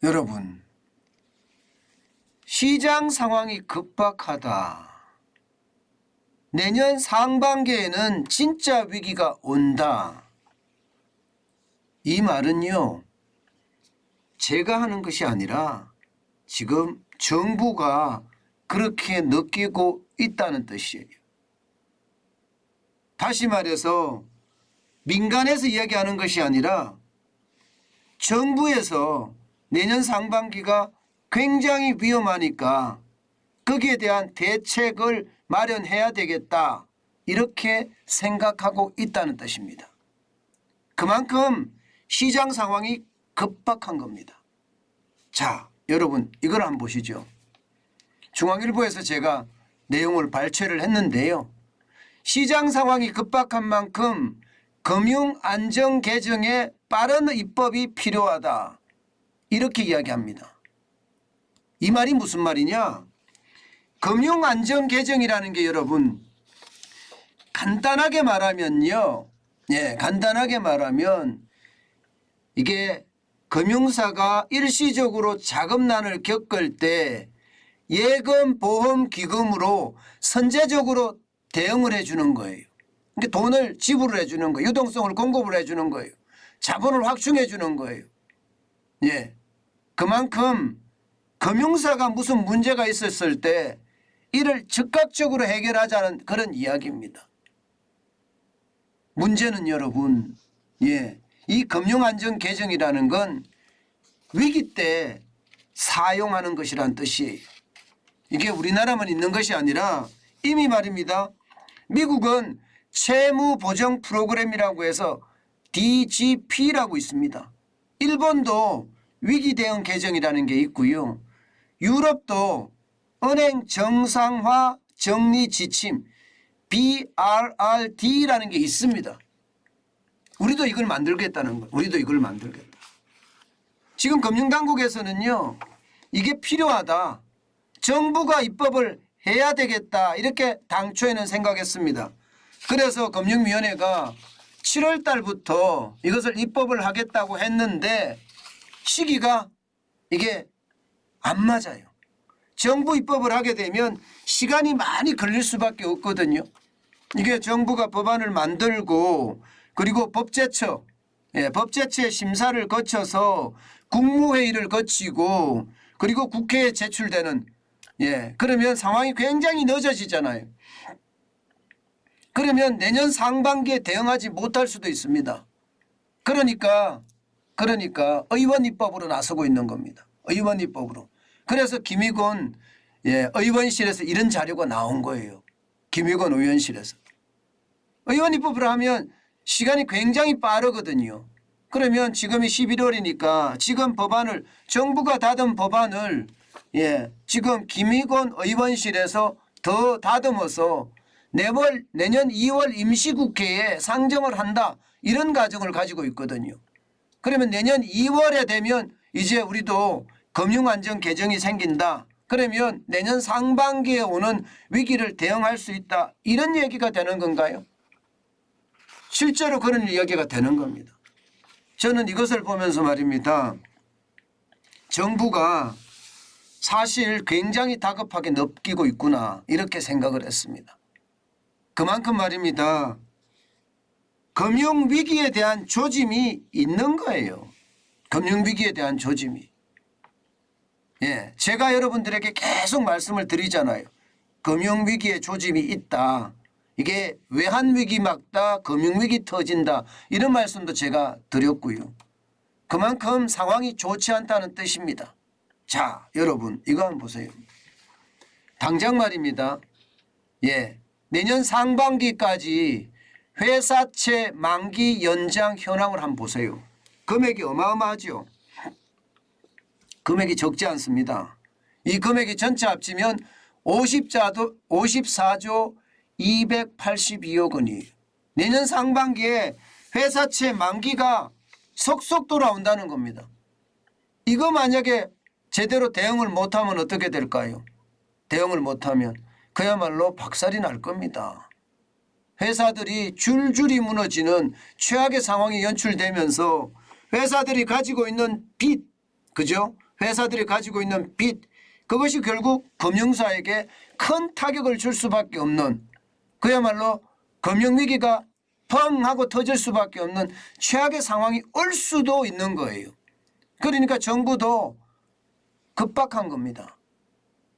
여러분, 시장 상황이 급박하다. 내년 상반기에는 진짜 위기가 온다. 이 말은요, 제가 하는 것이 아니라 지금 정부가 그렇게 느끼고 있다는 뜻이에요. 다시 말해서 민간에서 이야기하는 것이 아니라 정부에서 내년 상반기가 굉장히 위험하니까 거기에 대한 대책을 마련해야 되겠다, 이렇게 생각하고 있다는 뜻입니다. 그만큼 시장 상황이 급박한 겁니다. 자, 여러분 이걸 한번 보시죠. 중앙일보에서 제가 내용을 발췌를 했는데요. 시장 상황이 급박한 만큼 금융안정 개정에 빠른 입법이 필요하다, 이렇게 이야기합니다. 이 말이 무슨 말이냐? 금융안정 개정이라는 게 여러분 간단하게 말하면요. 간단하게 말하면 이게 금융사가 일시적으로 자금난을 겪을 때 예금 보험 기금으로 선제적으로 대응을 해주는 거예요. 그러니까 돈을 지불을 해주는 거예요. 유동성을 공급을 해주는 거예요. 자본을 확충해 주는 거예요. 그만큼 금융사가 무슨 문제가 있었을 때 이를 즉각적으로 해결하자는 그런 이야기입니다. 문제는 여러분, 이 금융안정 개정이라는 건 위기 때 사용하는 것이란 뜻이에요. 이게 우리나라만 있는 것이 아니라 이미 말입니다. 미국은 채무보정 프로그램이라고 해서 DGP라고 있습니다. 일본도 위기대응 개정이라는 게 있고요. 유럽도 은행 정상화 정리 지침 BRRD라는 게 있습니다. 우리도 이걸 만들겠다는 거예요. 우리도 이걸 만들겠다. 지금 금융당국에서는요, 이게 필요하다, 정부가 입법을 해야 되겠다, 이렇게 당초에는 생각했습니다. 그래서 금융위원회가 7월 달부터 이것을 입법을 하겠다고 했는데 시기가 이게 안 맞아요. 정부 입법을 하게 되면 시간이 많이 걸릴 수밖에 없거든요. 이게 정부가 법안을 만들고 그리고 법제처, 법제처의 심사를 거쳐서 국무회의를 거치고 그리고 국회에 제출되는, 그러면 상황이 굉장히 늦어지잖아요. 그러면 내년 상반기에 대응하지 못할 수도 있습니다. 그러니까 의원 입법으로 나서고 있는 겁니다. 의원 입법으로. 그래서 김의곤 의원실에서 이런 자료가 나온 거예요. 김의곤 의원실에서. 의원 입법을 하면 시간이 굉장히 빠르거든요. 그러면 지금이 11월이니까 지금 법안을, 정부가 다듬은 법안을 지금 김의곤 의원실에서 더 다듬어서 내년 2월 임시국회에 상정을 한다, 이런 과정을 가지고 있거든요. 그러면 내년 2월에 되면 이제 우리도 금융안정 개정이 생긴다. 그러면 내년 상반기에 오는 위기를 대응할 수 있다, 이런 얘기가 되는 건가요? 실제로 그런 이야기가 되는 겁니다. 저는 이것을 보면서 말입니다. 정부가 사실 굉장히 다급하게 느끼고 있구나, 이렇게 생각을 했습니다. 그만큼 말입니다. 금융위기에 대한 조짐이 있는 거예요. 금융위기에 대한 조짐이. 제가 여러분들에게 계속 말씀을 드리잖아요. 금융위기에 조짐이 있다. 이게 외환위기 막다, 금융위기 터진다, 이런 말씀도 제가 드렸고요. 그만큼 상황이 좋지 않다는 뜻입니다. 자, 여러분 이거 한번 보세요. 당장 말입니다. 내년 상반기까지 회사채 만기 연장 현황을 한번 보세요. 금액이 어마어마하죠. 금액이 적지 않습니다. 이 금액이 전체 합치면 54조 282억 원이에요. 내년 상반기에 회사채 만기가 속속 돌아온다는 겁니다. 이거 만약에 제대로 대응을 못하면 어떻게 될까요? 대응을 못하면 그야말로 박살이 날 겁니다. 회사들이 줄줄이 무너지는 최악의 상황이 연출되면서 회사들이 가지고 있는 빚, 그죠? 회사들이 가지고 있는 빚, 그것이 결국 금융사에게 큰 타격을 줄 수밖에 없는, 그야말로 금융위기가 펑 하고 터질 수밖에 없는 최악의 상황이 올 수도 있는 거예요. 그러니까 정부도 급박한 겁니다.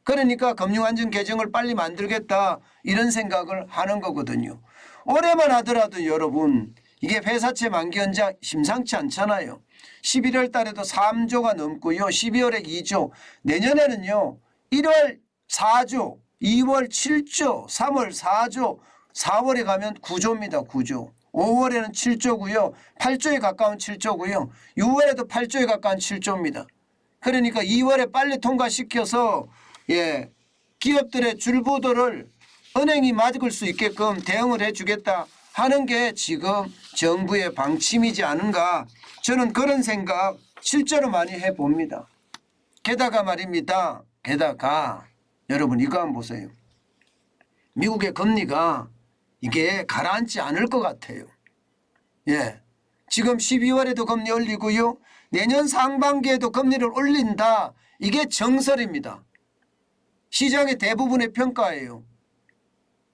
그러니까 금융안전 개정을 빨리 만들겠다 이런 생각을 하는 거거든요. 올해만 하더라도 여러분, 이게 회사채 만기 연장 심상치 않잖아요. 11월 달에도 3조가 넘고요. 12월에 2조, 내년에는요 1월 4조, 2월 7조, 3월 4조, 4월에 가면 9조입니다. 9조. 5월에는 7조고요. 8조에 가까운 7조고요. 6월에도 8조에 가까운 7조입니다. 그러니까 2월에 빨리 통과시켜서 기업들의 줄부도를 은행이 막을 수 있게끔 대응을 해주겠다 하는 게 지금 정부의 방침이지 않은가, 저는 그런 생각 실제로 많이 해봅니다. 게다가 말입니다. 게다가 여러분 이거 한번 보세요. 미국의 금리가 이게 가라앉지 않을 것 같아요. 지금 12월에도 금리 올리고요. 내년 상반기에도 금리를 올린다. 이게 정설입니다. 시장의 대부분의 평가예요.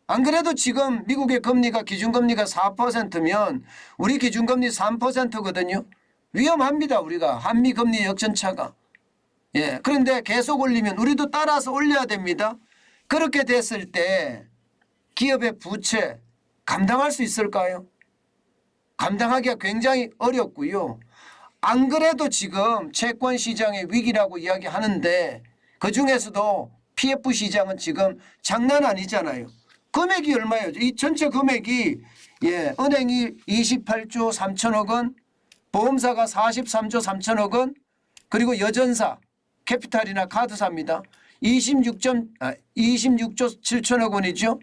안 그래도 지금 미국의 금리가 기준금리가 4%면 우리 기준금리 3%거든요. 위험합니다. 우리가 한미금리 역전차가. 그런데 계속 올리면 우리도 따라서 올려야 됩니다. 그렇게 됐을 때 기업의 부채 감당할 수 있을까요? 감당하기가 굉장히 어렵고요. 안 그래도 지금 채권 시장의 위기라고 이야기하는데 그중에서도 PF 시장은 지금 장난 아니잖아요. 금액이 얼마예요? 이 전체 금액이 은행이 28조 3천억 원, 보험사가 43조 3천억 원, 그리고 여전사, 캐피탈이나 카드사입니다. 26조 7천억 원이죠.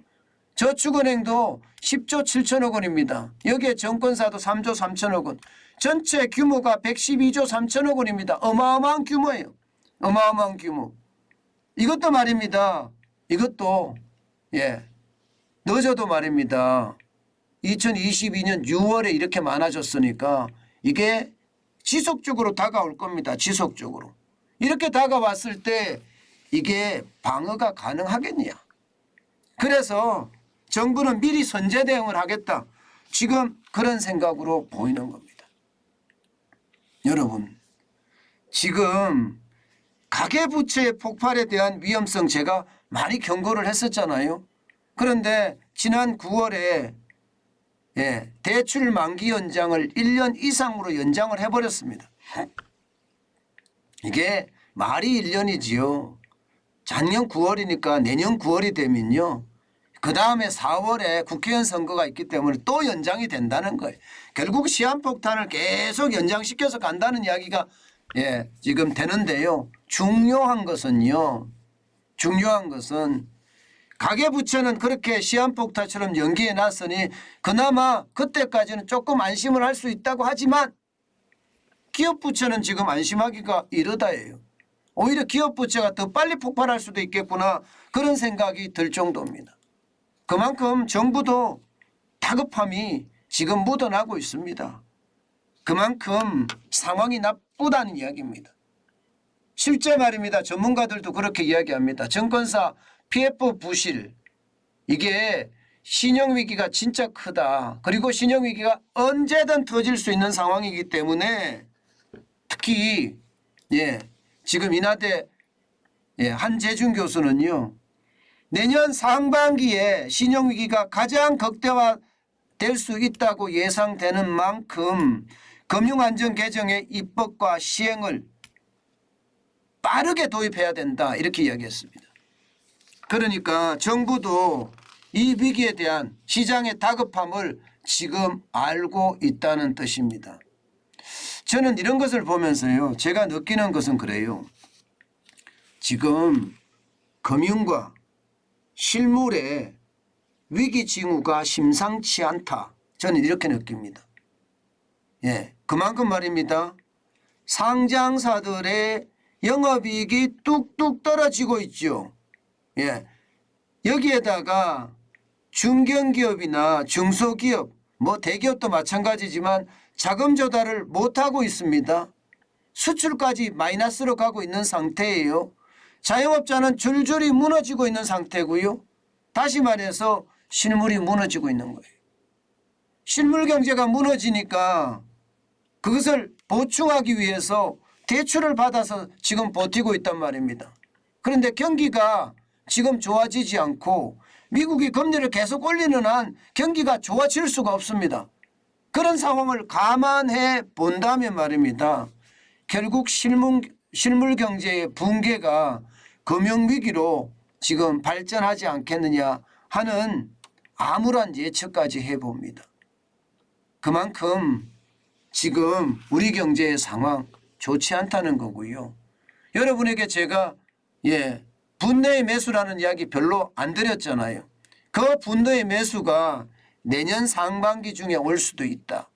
저축은행도 10조 7천억 원입니다. 여기에 정권사도 3조 3천억 원. 전체 규모가 112조 3천억 원입니다. 어마어마한 규모예요. 어마어마한 규모. 이것도 말입니다. 이것도 늦어도 말입니다. 2022년 6월에 이렇게 많아졌으니까 이게 지속적으로 다가올 겁니다. 지속적으로. 이렇게 다가왔을 때 이게 방어가 가능하겠냐. 그래서 정부는 미리 선제 대응을 하겠다. 지금 그런 생각으로 보이는 겁니다. 여러분, 지금 가계부채의 폭발에 대한 위험성 제가 많이 경고를 했었잖아요. 그런데 지난 9월에 대출 만기 연장을 1년 이상으로 연장을 해버렸습니다. 이게 말이 1년이지요. 작년 9월이니까 내년 9월이 되면요. 그 다음에 4월에 국회의원 선거가 있기 때문에 또 연장이 된다는 거예요. 결국 시한폭탄을 계속 연장시켜서 간다는 이야기가 지금 되는데요. 중요한 것은 가계부채는 그렇게 시한폭탄처럼 연기해 놨으니 그나마 그때까지는 조금 안심을 할 수 있다고 하지만 기업부채는 지금 안심하기가 이르다예요. 오히려 기업부채가 더 빨리 폭발할 수도 있겠구나, 그런 생각이 들 정도입니다. 그만큼 정부도 다급함이 지금 묻어나고 있습니다. 그만큼 상황이 나쁘다는 이야기입니다. 실제 말입니다. 전문가들도 그렇게 이야기합니다. 증권사 PF 부실, 이게 신용위기가 진짜 크다. 그리고 신용위기가 언제든 터질 수 있는 상황이기 때문에 특히 지금 인하대 한재준 교수는요, 내년 상반기에 신용위기가 가장 극대화될 수 있다고 예상되는 만큼 금융안전 개정의 입법과 시행을 빠르게 도입해야 된다, 이렇게 이야기했습니다. 그러니까 정부도 이 위기에 대한 시장의 다급함을 지금 알고 있다는 뜻입니다. 저는 이런 것을 보면서요, 제가 느끼는 것은 그래요. 지금 금융과 실물의 위기 징후가 심상치 않다. 저는 이렇게 느낍니다. 그만큼 말입니다. 상장사들의 영업이익이 뚝뚝 떨어지고 있죠. 여기에다가 중견기업이나 중소기업, 대기업도 마찬가지지만 자금 조달을 못하고 있습니다. 수출까지 마이너스로 가고 있는 상태예요. 자영업자는 줄줄이 무너지고 있는 상태고요. 다시 말해서 실물이 무너지고 있는 거예요. 실물 경제가 무너지니까 그것을 보충하기 위해서 대출을 받아서 지금 버티고 있단 말입니다. 그런데 경기가 지금 좋아지지 않고 미국이 금리를 계속 올리는 한 경기가 좋아질 수가 없습니다. 그런 상황을 감안해 본다면 말입니다. 결국 실물 경제의 붕괴가 금융위기로 지금 발전하지 않겠느냐 하는 암울한 예측까지 해봅니다. 그만큼 지금 우리 경제의 상황 좋지 않다는 거고요. 여러분에게 제가 분노의 매수라는 이야기 별로 안 드렸잖아요. 그 분노의 매수가 내년 상반기 중에 올 수도 있다.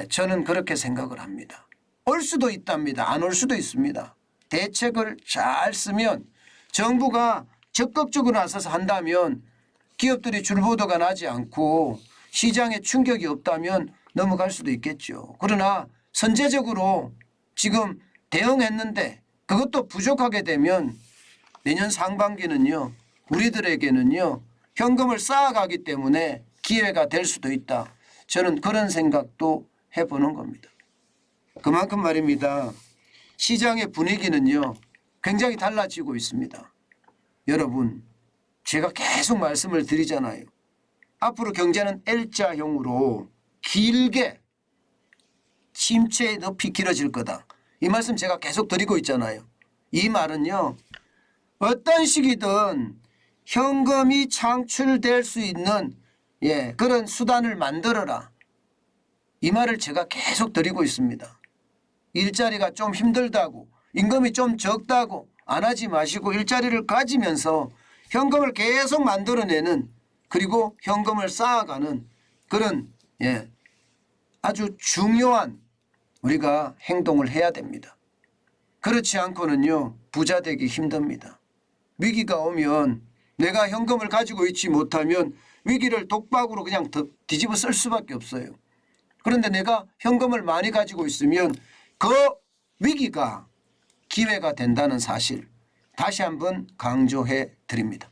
저는 그렇게 생각을 합니다. 올 수도 있답니다. 안 올 수도 있습니다. 대책을 잘 쓰면 정부가 적극적으로 나서서 한다면 기업들이 줄보도가 나지 않고 시장에 충격이 없다면 넘어갈 수도 있겠죠. 그러나 선제적으로 지금 대응했는데 그것도 부족하게 되면 내년 상반기는요, 우리들에게는요, 현금을 쌓아가기 때문에 기회가 될 수도 있다. 저는 그런 생각도 해보는 겁니다. 그만큼 말입니다. 시장의 분위기는요, 굉장히 달라지고 있습니다. 여러분, 제가 계속 말씀을 드리잖아요. 앞으로 경제는 L자형으로 길게 침체의 늪이 길어질 거다. 이 말씀 제가 계속 드리고 있잖아요. 이 말은요, 어떤 시기든 현금이 창출될 수 있는 그런 수단을 만들어라. 이 말을 제가 계속 드리고 있습니다. 일자리가 좀 힘들다고, 임금이 좀 적다고 안 하지 마시고 일자리를 가지면서 현금을 계속 만들어내는, 그리고 현금을 쌓아가는 그런 아주 중요한 우리가 행동을 해야 됩니다. 그렇지 않고는요, 부자 되기 힘듭니다. 위기가 오면 내가 현금을 가지고 있지 못하면 위기를 독박으로 그냥 뒤집어 쓸 수밖에 없어요. 그런데 내가 현금을 많이 가지고 있으면 그 위기가 기회가 된다는 사실 다시 한번 강조해 드립니다.